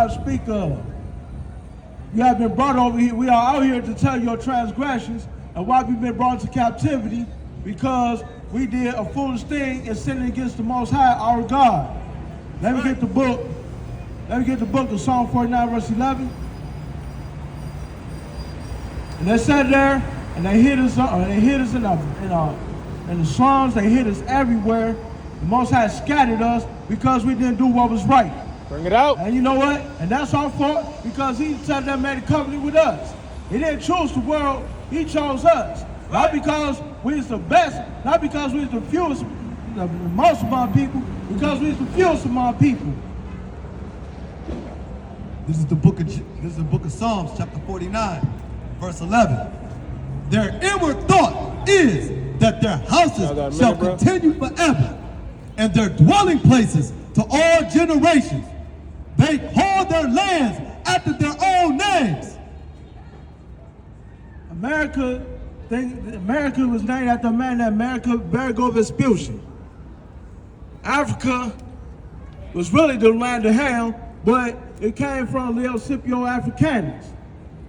Speak of. You have been brought over here. We are out here to tell your transgressions and why we've been brought into captivity, because we did a foolish thing and sinning against the Most High, our God. Let me get the book. Let me get the book of Psalm 49, verse 11. And they sat there and they hit us. They hit us in the slums. They hit us everywhere. The Most High scattered us because we didn't do what was right. Bring it out. And you know what? And that's our fault, because he said that made a covenant with us. He didn't choose the world, he chose us. Not because we was the best, not because we was the fewest, the most among people, because we was the fewest among people. This is the book of Psalms, chapter 49, verse 11. Their inward thought is that their houses shall continue forever, and their dwelling places to all generations. They call their lands after their own names. America was named after a man named Amerigo Vespucci. Africa was really the land of Ham, but it came from Leo Scipio Africanus.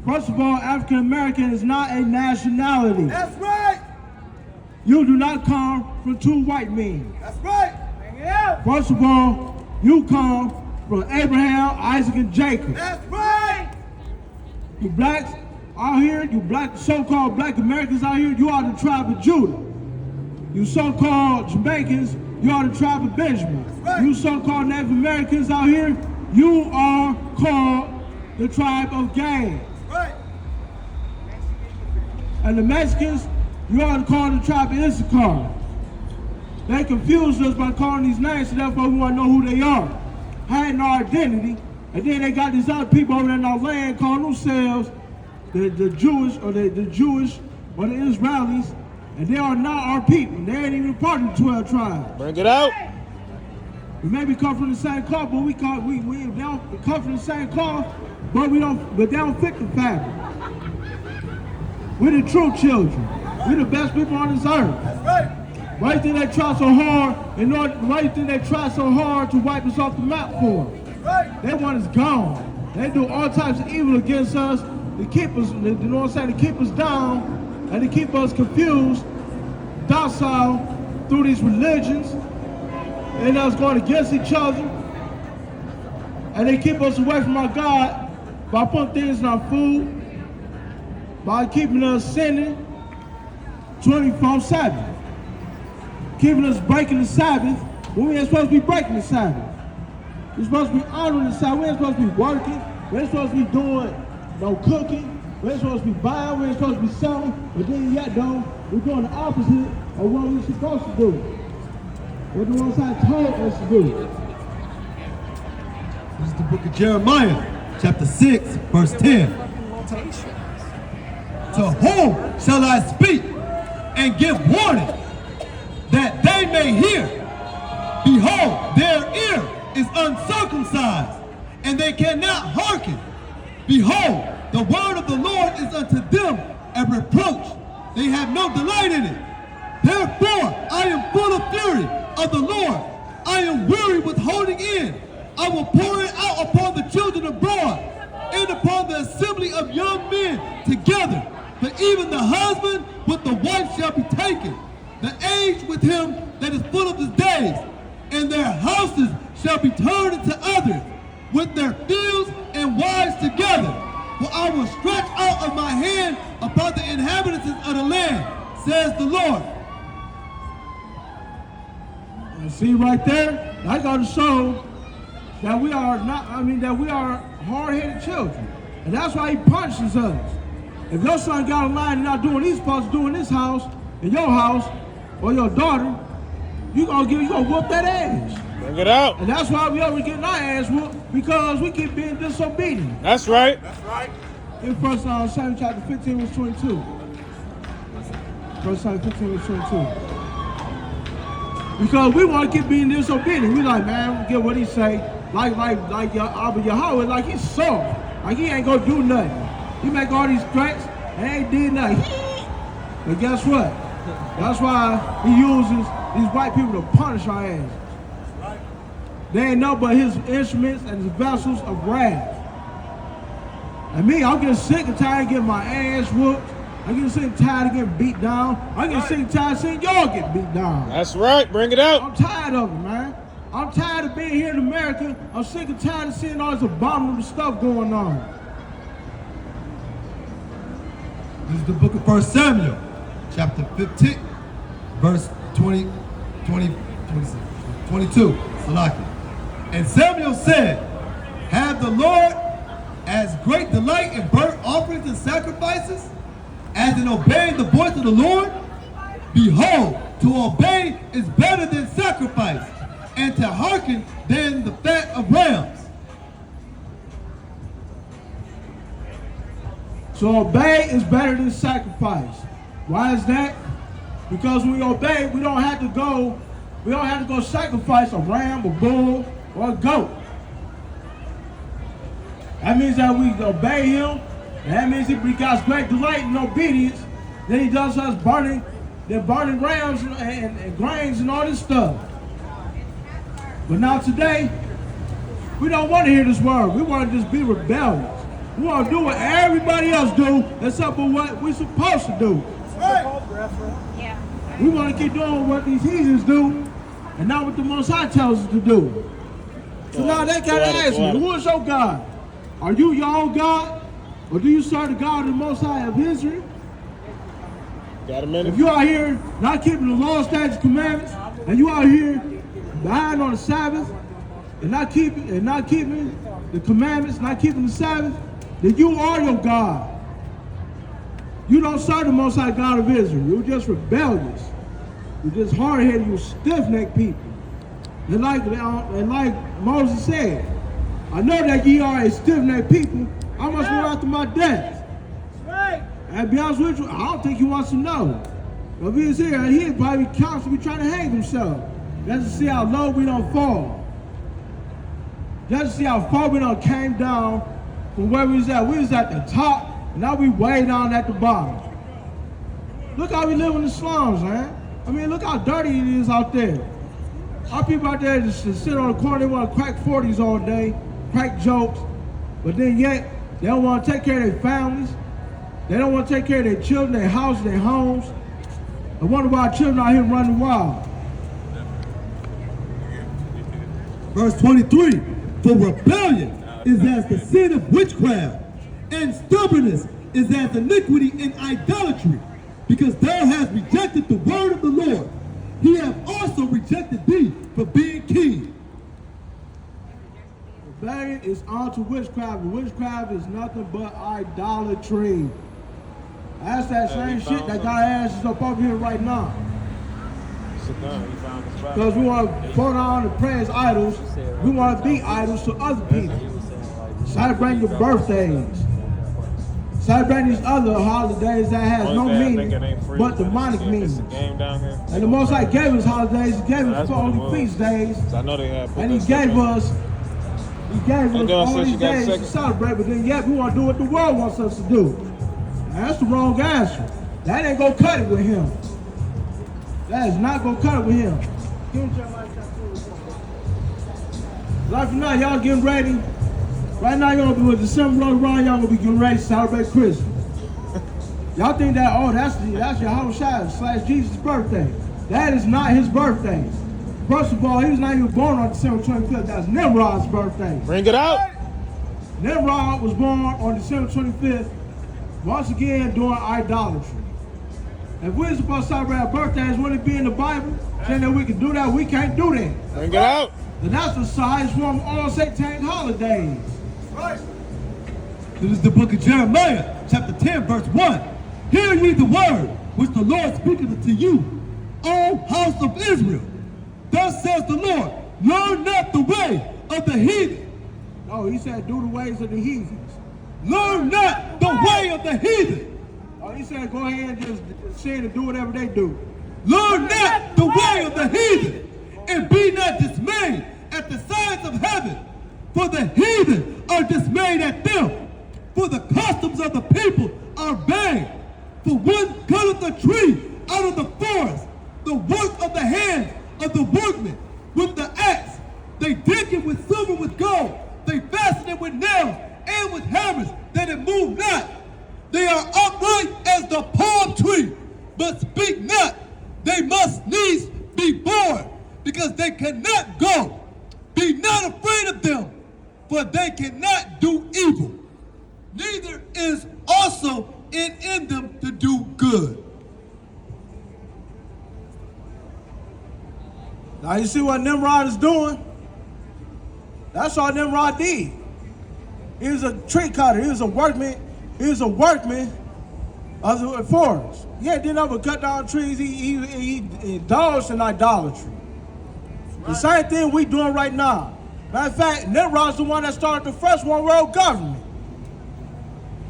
First of all, African American is not a nationality. That's right. You do not come from two white men. That's right. First of all, you come from Abraham, Isaac, and Jacob. That's right. You blacks out here, you black, so-called black Americans out here, you are the tribe of Judah. You so-called Jamaicans, you are the tribe of Benjamin. Right. You so-called Native Americans out here, you are called the tribe of Gad. Right. And the Mexicans, you are called the tribe of Issachar. They confused us by calling these names, so therefore we want to know who they are. Had no identity, and then they got these other people over there in our land calling themselves the Jewish or the Israelis, and they are not our people. They ain't even part of the 12 tribes. Bring it out. We maybe come from the same cloth, but we don't come from the same cloth, but they don't fit the fabric. We're the true children. We're the best people on this earth. That's right. Why do you think they try so hard? Why do you think they try so hard to wipe us off the map for? Right. They want us gone. They do all types of evil against us to keep us, you know what I'm saying, to keep us down and to keep us confused, docile through these religions, and us going against each other. And they keep us away from our God by putting things in our food, by keeping us sinning 24/7. Keeping us breaking the Sabbath when we ain't supposed to be breaking the Sabbath. We're supposed to be honoring the Sabbath. We ain't supposed to be working. We ain't supposed to be doing no cooking. We ain't supposed to be buying. We ain't supposed to be selling. But then yet though, we're doing the opposite of what we're supposed to do. What the Most High told us to do. This is the book of Jeremiah, chapter 6, verse 10. To whom shall I speak and give warning, that they may hear? Behold, their ear is uncircumcised, and they cannot hearken. Behold, the word of the Lord is unto them a reproach. They have no delight in it. Therefore, I am full of fury of the Lord. I am weary with holding in. I will pour it out upon the children abroad, and upon the assembly of young men together. But even the husband with the wife shall be taken, the age with him that is full of his days, and their houses shall be turned into others, with their fields and wives together. For I will stretch out of my hand upon the inhabitants of the land, says the Lord. And see right there, I got to show that we are that we are hard-headed children. And that's why he punishes us. If your son got a line and not doing what he's supposed to do in this house, in your house, or your daughter, you gonna whoop that ass. Bring it out. And that's why we always getting our ass whooped, because we keep being disobedient. That's right. That's right. In 1 Samuel chapter 15, verse 22. 1 Samuel 15, verse 22. Because we want to keep being disobedient. We like, man, we get what he say. Like Yahweh, like he's soft. Like he ain't gonna do nothing. He make all these threats and ain't did nothing. But guess what? That's why he uses these white people to punish our asses. They ain't nothing but his instruments and his vessels of wrath. And me, I'm getting sick and tired of getting my ass whooped. I'm getting sick and tired of getting beat down. I'm getting sick and tired of seeing y'all get beat down. That's right. Bring it out. I'm tired of it, man. I'm tired of being here in America. I'm sick and tired of seeing all this abominable stuff going on. This is the book of 1 Samuel, chapter 15, verse 20, 26, 22. Salaki. And Samuel said, have the Lord as great delight in burnt offerings and sacrifices as in obeying the voice of the Lord? Behold, to obey is better than sacrifice, and to hearken than the fat of rams. So obey is better than sacrifice. Why is that? Because when we obey, we don't have to go sacrifice a ram, a bull, or a goat. That means that we obey him, and that means if we got great delight in obedience, then he does us burning rams and grains and all this stuff. But now today, we don't want to hear this word. We want to just be rebellious. We want to do what everybody else do, except for what we're supposed to do. We want to keep doing what these heathens do, and not what the Most High tells us to do. So now they gotta ask me, who is your God? Are you your own God? Or do you serve the God of the Most High of Israel? Got a minute? If you are here not keeping the law, statutes, commandments, and you are here behind on the Sabbath, and not keeping the commandments, not keeping the Sabbath, then you are your God. You don't serve the Most High God of Israel. You're just rebellious. You're just hard-headed. You're stiff-necked people. And like Moses said, I know that ye are a stiff-necked people. I must go after my death. Right. And to be honest with you, I don't think he wants to know. But if he's here, he'd probably constantly trying to hang himself. Just to see how low we don't fall. Just to see how far we don't came down from where we was at. We was at the top, and now we way down at the bottom. Look how we live in the slums, man. I mean, look how dirty it is out there. Our people out there just sit on the corner, they want to crack 40s all day, crack jokes, but then yet, they don't want to take care of their families. They don't want to take care of their children, their houses, their homes. I wonder why our children out here running wild. Verse 23, for rebellion is as the sin of witchcraft, and stubbornness is as iniquity and idolatry, because thou hast rejected the word of the Lord. He hath also rejected thee for being king. Rebellion is onto witchcraft, and witchcraft is nothing but idolatry. That's that same shit that got asses up over here right now. Because we want to fall down and praise idols. We want to be idols to other people. Celebrate your birthdays. Celebrate these other holidays that has no meaning but demonic meanings. And the Most High gave us holidays. He gave us holy feast days. And He gave us all these days to celebrate. But then yet we want to do what the world wants us to do. And that's the wrong answer. That ain't going to cut it with Him. That is not going to cut it with Him. Like now, y'all getting ready. Right now, y'all gonna be with December around. Y'all gonna be getting ready to celebrate Christmas. Y'all think that that's your Yahushua / Jesus' birthday? That is not his birthday. First of all, he was not even born on December 25th. That's Nimrod's birthday. Bring it out. Nimrod was born on December 25th. Once again, doing idolatry. If we're supposed to celebrate our birthdays, wouldn't it be in the Bible saying that we can do that? We can't do that. Bring it out. And that's the size from all satanic holidays. Right. This is the book of Jeremiah, chapter 10, verse 1. Hear ye the word which the Lord speaketh unto you, O house of Israel. Thus says the Lord, learn not the way of the heathen. No, he said do the ways of the heathens. Learn not the way of the heathen. Oh, he said go ahead and just sin and do whatever they do. Learn not the way of the heathen, and be not dismayed at the signs of heaven. For the heathen are dismayed at them. For the customs of the people are vain. For one cutteth a tree out of the forest, the work of the hands of the workman with the axe. They dig it with silver, with gold. They fasten it with nails and with hammers, that it move not. They are upright as the palm tree, but speak not. They must needs be born, because they cannot go. Be not afraid of them, for they cannot do evil. Neither is also it in them to do good. Now you see what Nimrod is doing? That's all Nimrod did. He was a tree cutter. He was a workman. He was a workman of the forest. He did nothing but cut down trees. He indulged in idolatry. The same thing we doing right now. Matter of fact, Nimrod's the one that started the first one world government.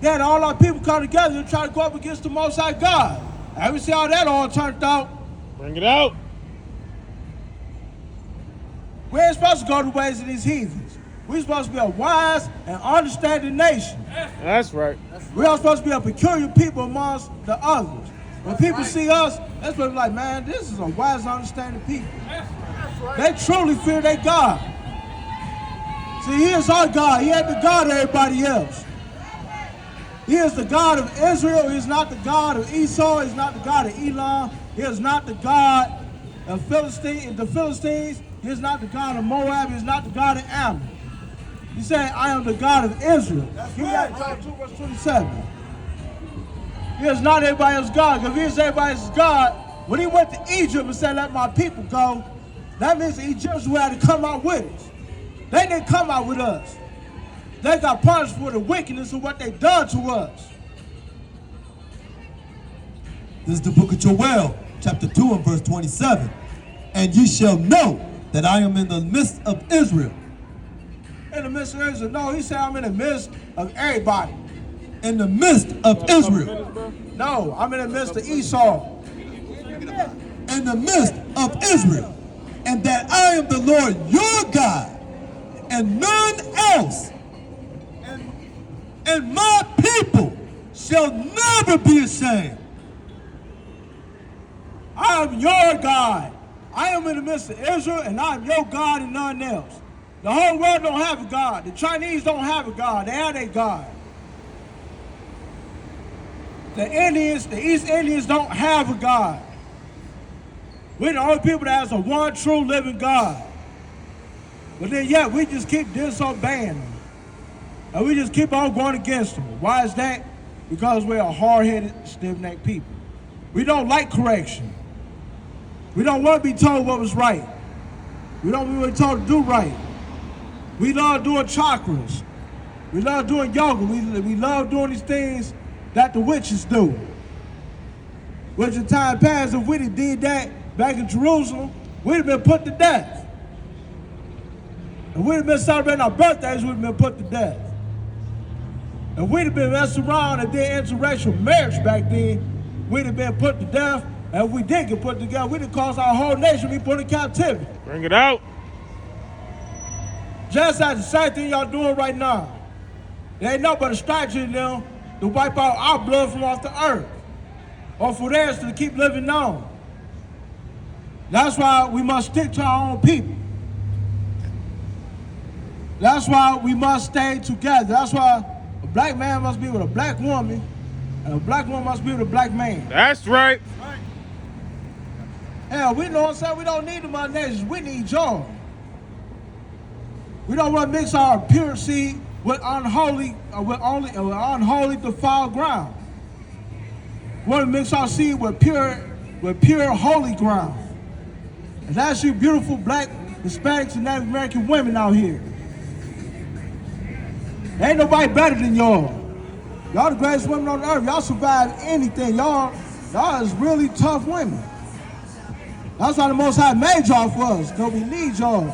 He had all our people come together and try to go up against the Most High God. And we see how that all turned out. Bring it out. We ain't supposed to go the ways of these heathens. We're supposed to be a wise and understanding nation. That's right. We are supposed to be a peculiar people amongst the others. When people see us, they're supposed to be like, man, this is a wise, understanding people. They truly fear their God. See, he is our God. He ain't the God of everybody else. He is the God of Israel. He is not the God of Esau. He is not the God of Elam. He is not the God of the Philistines. He is not the God of Moab. He is not the God of Ammon. He said, I am the God of Israel. He got John 2 verse 27. He is not everybody else's God. Because if he is everybody else's God, when he went to Egypt and said, let my people go, that means the Egyptians had to come out with us. They didn't come out with us. They got punished for the wickedness of what they done to us. This is the book of Joel, chapter 2 and verse 27. And ye shall know that I am in the midst of Israel. In the midst of Israel? No, he said I'm in the midst of everybody. In the midst of Israel. No, I'm in the midst of Esau. In the midst of Israel. And that I am the Lord your God, and none else. And my people shall never be ashamed. I am your God. I am in the midst of Israel, and I am your God and none else. The whole world don't have a God. The Chinese don't have a God. They have their God. The Indians, the East Indians don't have a God. We're the only people that has a one true living God. But then yet we just keep disobeying them. And we just keep on going against them. Why is that? Because we're a hard-headed, stiff-necked people. We don't like correction. We don't want to be told what was right. We don't want to be told to do right. We love doing chakras. We love doing yoga. We love doing these things that the witches do. Which in time past, if we'd have did that back in Jerusalem, we'd have been put to death. If we'd have been celebrating our birthdays, we'd have been put to death. If we'd have been messing around and did interracial marriage back then, we'd have been put to death. And if we did get put together, we'd have caused our whole nation to be put in captivity. Bring it out. Just as the same thing y'all doing right now. There ain't nothing but a strategy in them to wipe out our blood from off the earth. Or for theirs to keep living on. That's why we must stick to our own people. That's why we must stay together. That's why a black man must be with a black woman, and a black woman must be with a black man. That's right. Hell, we know what I'm saying? We don't need the other nations. We need y'all. We don't want to mix our pure seed with unholy defiled ground. We want to mix our seed with pure holy ground. And that's you beautiful black, Hispanics, and Native American women out here. Ain't nobody better than y'all. Y'all the greatest women on earth. Y'all survive anything. Y'all is really tough women. That's why the Most High made y'all for us, because we need y'all.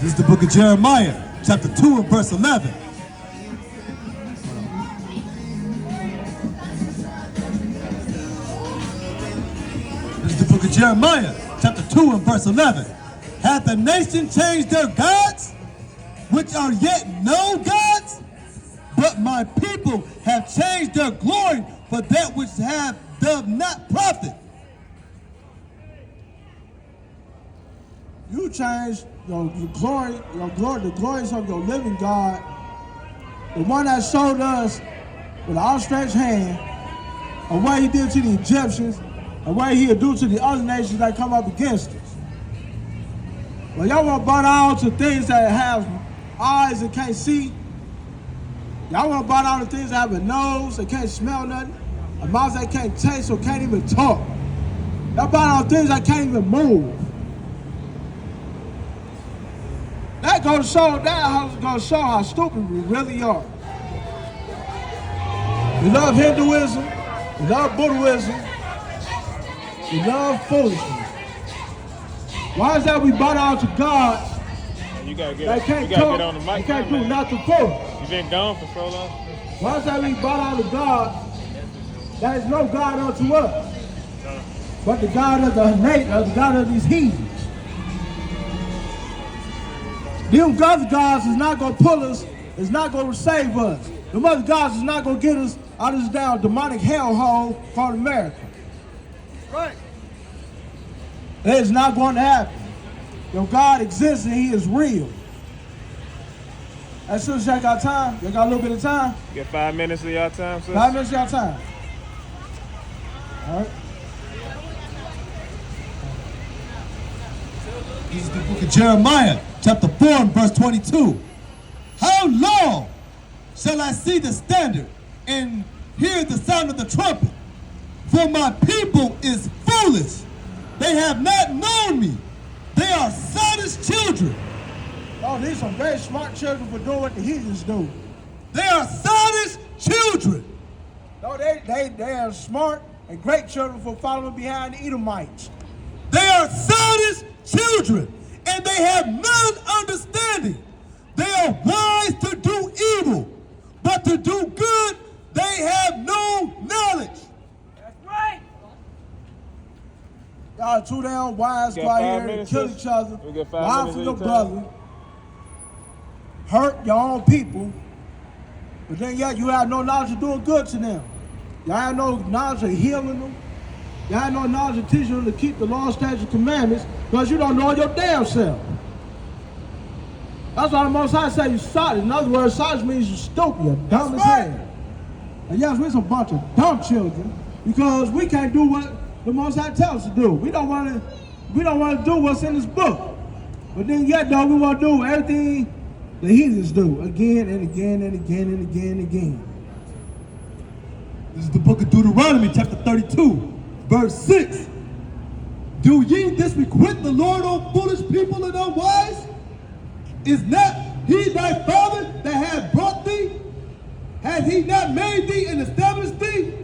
This is the book of Jeremiah, chapter 2 and verse 11. This is the book of Jeremiah, chapter 2 and verse 11. Hath the nation changed their gods, which are yet no gods? But my people have changed their glory for that which doth not profit. You change the glories of your living God, the one that showed us with an outstretched hand, and what he did to the Egyptians, and what he'll do to the other nations that come up against us. Well, y'all want to bow down to things that have eyes and can't see. Y'all want to bow down to things that have a nose that can't smell nothing, a mouth that can't taste or can't even talk. Y'all bow down to things that can't even move. That goes to show how stupid we really are. We love Hinduism, we love Buddhism, we love foolishness. Why is that we bow down to God? You gotta get, They can't you gotta talk, get on the they mic. can't now, do man. nothing for us. You've been gone for so long. Why is that we bow down to God? There is no God unto us, but the God of the God of these heathens. Them other gods is not gonna pull us, is not gonna save us. Them other gods is not gonna get us out of this down demonic hellhole called America. Right. It is not going to happen. Your God exists and he is real. As soon as y'all got time, y'all got a little bit of time. Get 5 minutes of your time, sis. 5 minutes of y'all time. All right. This is the book of Jeremiah, chapter 4 and verse 22. How long shall I see the standard and hear the sound of the trumpet? For my people is foolish. They have not known me. They are sottish children. Oh, these are very smart children for doing what the heathens do. They are sottish children. No, they are smart and great children for following behind the Edomites. They are sottish children, and they have none understanding. They are wise to do evil, but to do good they have no knowledge. That's right. Y'all too damn wise We go got out 5 here and minutes, kill sis. each other. We got 5 Lie minutes for of your your time. brother. Hurt your own people. But then yet you have no knowledge of doing good to them. Y'all have no knowledge of healing them. Y'all have no knowledge of teaching them to keep the law, statutes, and commandments because you don't know your damn self. That's why the Most High say you sottish. In other words, sottish means you're stupid, you're dumb as hell. And yes, we're some bunch of dumb children because we can't do what the Most High tells us to do. We don't want to do what's in this book. But then yet though, we want to do everything the heathens do again and again and again and again and again. This is the book of Deuteronomy, chapter 32, verse 6. Do ye disrequite the Lord, O foolish people and unwise? Is not he thy father that hath brought thee? Has he not made thee and established thee?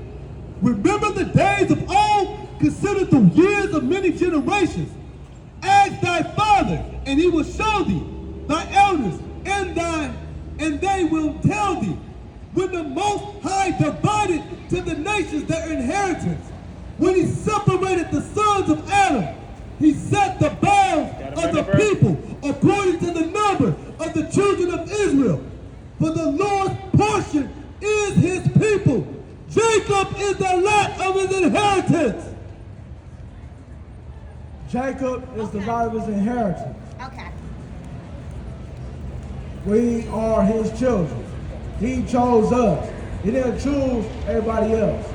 Remember the days of old, consider the years of many generations. Ask thy father, and he will show thee, thy elders, and they will tell thee. When the Most High divided to the nations their inheritance, when he separated the sons of Adam, he set the bounds of the people according to the number of the children of Israel. For the Lord's portion is his people. Jacob is the lot of his inheritance. Jacob is the lot of his inheritance. Okay. We are his children. He chose us. He didn't choose everybody else.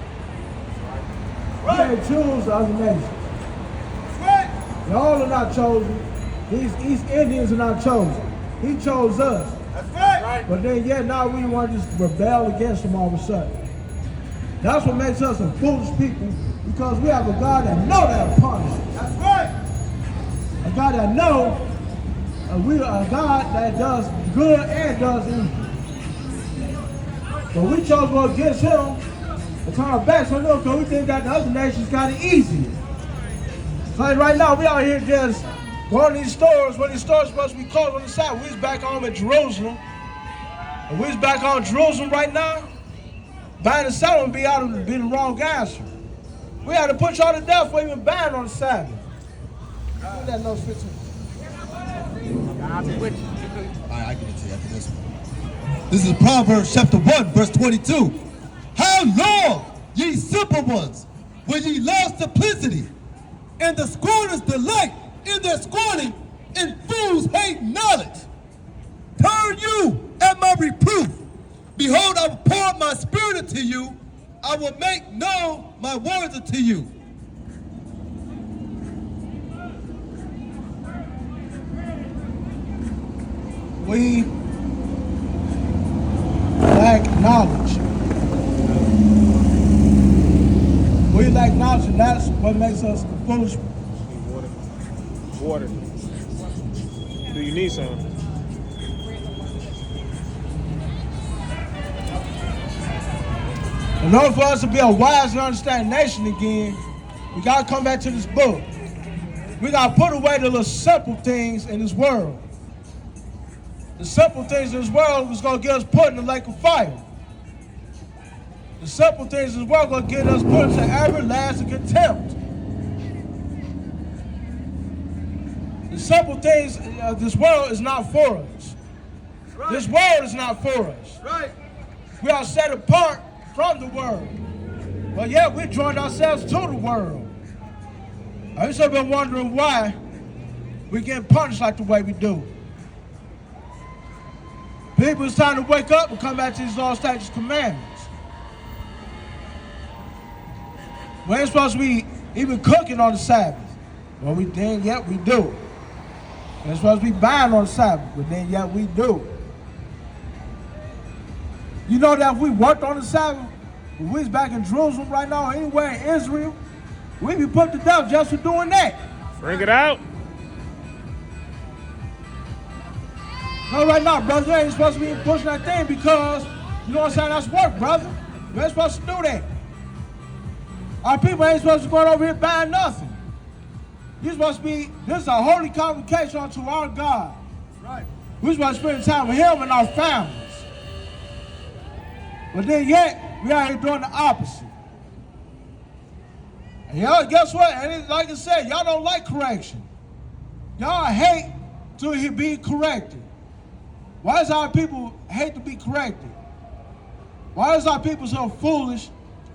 He didn't choose the other nations. Y'all are not chosen. These East Indians are not chosen. He chose us. That's right. But then yet now we want to just rebel against him all of a sudden. That's what makes us some foolish people, because we have a God that know that will punish us. That's right. A God that know, we are a God that does good and does evil. But we chose to go against him and turn our backs on him because we think that the other nations got it easier. So like right now, we out here just going to these stores when these stores supposed to be closed on the side. We was back home in Jerusalem. And we was back on Jerusalem right now. Buying and selling be the wrong answer. We had to put y'all to death for even buying on the Sabbath. Put that nose fit to me. All right, I give it to you after this one. This is Proverbs chapter 1, verse 22. How long, ye simple ones, will ye love simplicity, and the scorners delight in their scorning and fools hate knowledge. Turn you at my reproof. Behold, I will pour out my spirit unto you. I will make known my words unto you. We lack knowledge. We lack knowledge, and that's what makes us foolish. Water. Water. Do you need some? In order for us to be a wise and understanding nation again, we gotta come back to this book. We gotta put away the little simple things in this world. The simple things in this world is gonna get us put in the lake of fire. The simple things in this world are gonna get us put into everlasting contempt. The simple things of this world is not for us. Right. This world is not for us. Right. We are set apart from the world. But yet we joined ourselves to the world. I just have been wondering why we get punished like the way we do. People, it's time to wake up and come back to these laws, statutes, commandments. We ain't supposed to be even cooking on the Sabbath. Well, we then yet we do. We're supposed to be buying on the Sabbath, but then yet we do. You know that if we worked on the Sabbath, if we was back in Jerusalem right now, or anywhere in Israel, we'd be put to death just for doing that. Bring it out. No, right now, brother, you ain't supposed to be pushing that thing because, you know what I'm saying, that's work, brother. You ain't supposed to do that. Our people ain't supposed to go over here buying nothing. You're supposed to be, this is a holy convocation unto our God. Right. We're supposed to spend time with him and our families. But then yet, we out here doing the opposite. And y'all, guess what? And it's like I said, y'all don't like correction. Y'all hate to be corrected. Why does our people hate to be corrected? Why is our people so foolish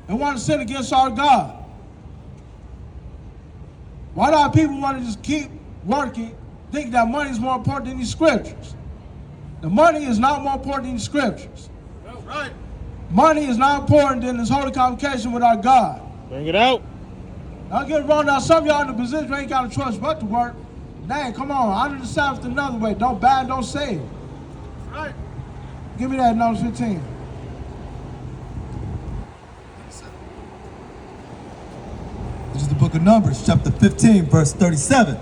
and want to sin against our God? Why do our people want to just keep working, thinking that money is more important than these scriptures? The money is not more important than these scriptures. That's right. Money is not important than this holy convocation with our God. Bring it out. Don't get it wrong now, some of y'all in the position where ain't got a choice but to work. Dang, come on, honor the Sabbath another way. Don't buy and don't sell. Right. Give me that, number 15. This is the book of Numbers, chapter 15, verse 37.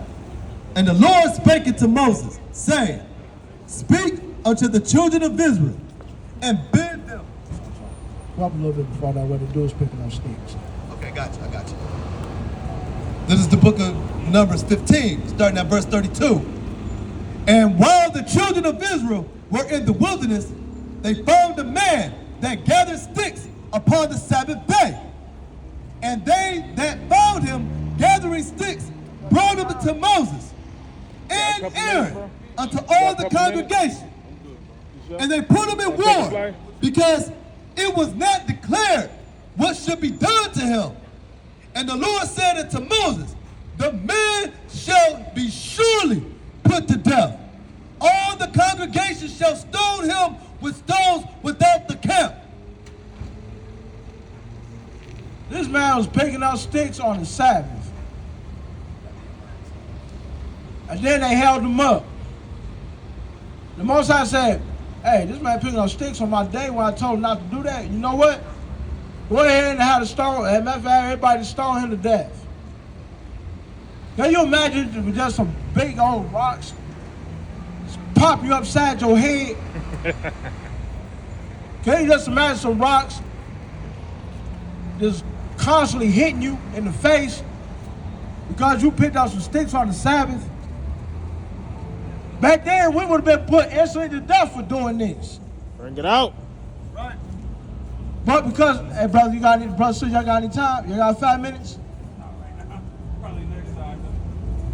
And the Lord spake unto Moses, saying, Speak unto the children of Israel, and bid them. Go up a little bit before that, what they do is picking up sticks. Okay, I got you. This is the book of Numbers 15, starting at verse 32. And while the children of Israel were in the wilderness, they found a man that gathered sticks upon the Sabbath day. And they that found him gathering sticks brought him to Moses and Aaron unto all the congregation. And they put him in war because it was not declared what should be done to him. And the Lord said unto Moses, the man shall be surely put to death. All the congregation shall stone him with stones without the camp. This man was picking up sticks on the Sabbath. And then they held him up. The Most High said, hey, this man picking up sticks on my day when I told him not to do that. You know what? Go ahead and have to stone, as a matter of fact, everybody stone him to death. Can you imagine with just some big old rocks just pop you upside your head? Can you just imagine some rocks just constantly hitting you in the face because you picked up some sticks on the Sabbath? Back then, we would have been put instantly to death for doing this. Bring it out. Right. But because, hey brother, you got any, brother, so y'all got any time? You got 5 minutes? Probably next time.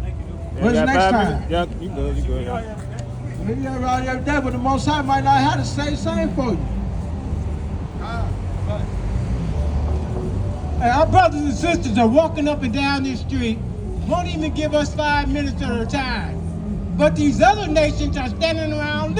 Thank you. When's got next 5 time? minutes? Yeah, you good, you good. Yeah. Maybe you're around every day, but the Most High might not have the same for you. Hey, our brothers and sisters are walking up and down this street, won't even give us 5 minutes of their time. But these other nations are standing around